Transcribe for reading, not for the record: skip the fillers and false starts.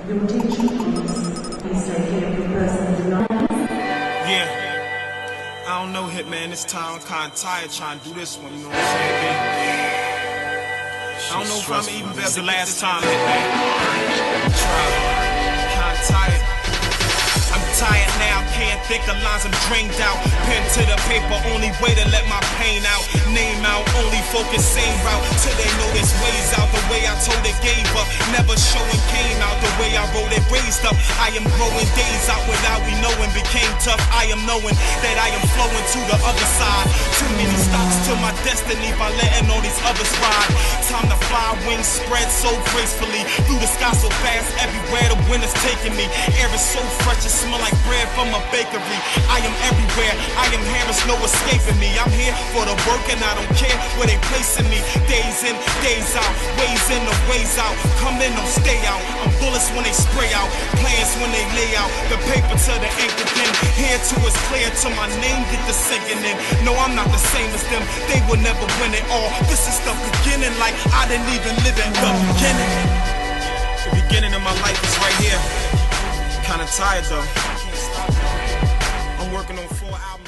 Your attention please. Please take care of the person who not. Yeah. I don't know, Hitman. This time I'm kinda tired trying to do this one, you know what I'm saying, B? I don't know if I'm even better the last time, Hitman. Kinda tired. I'm tired now, can't think the lines, I'm drained out. Pen to the paper, only way to let my pain out. Name out, only focus, same route. Till they know there's ways out. The way I told it, gave up. Never showing came out. The way I wrote it, raised up. I am growing days out without we knowing. Became tough, I am knowing that I am flowing to the other side. Too many stops to my destiny by letting all these others ride. Time to fly, wings spread so gracefully. Through the sky so fast, everywhere the wind is taking me. Air is so fresh, it smell like bread from a bakery. I am everywhere, I am here, there's no escaping me. I'm here for the work and I don't care where they placing me. Days in, days out, ways in, the ways out. Come in, don't stay out. I'm bullets when they spray out, plans when they lay out. The paper to the ink again. Here to is clear till my name get the sinking in. No, I'm not the same as them, they will never win it all. This is the beginning, like I didn't even live in the beginning. The beginning of my life is right here. Kinda tired though. I'm working on 4 albums.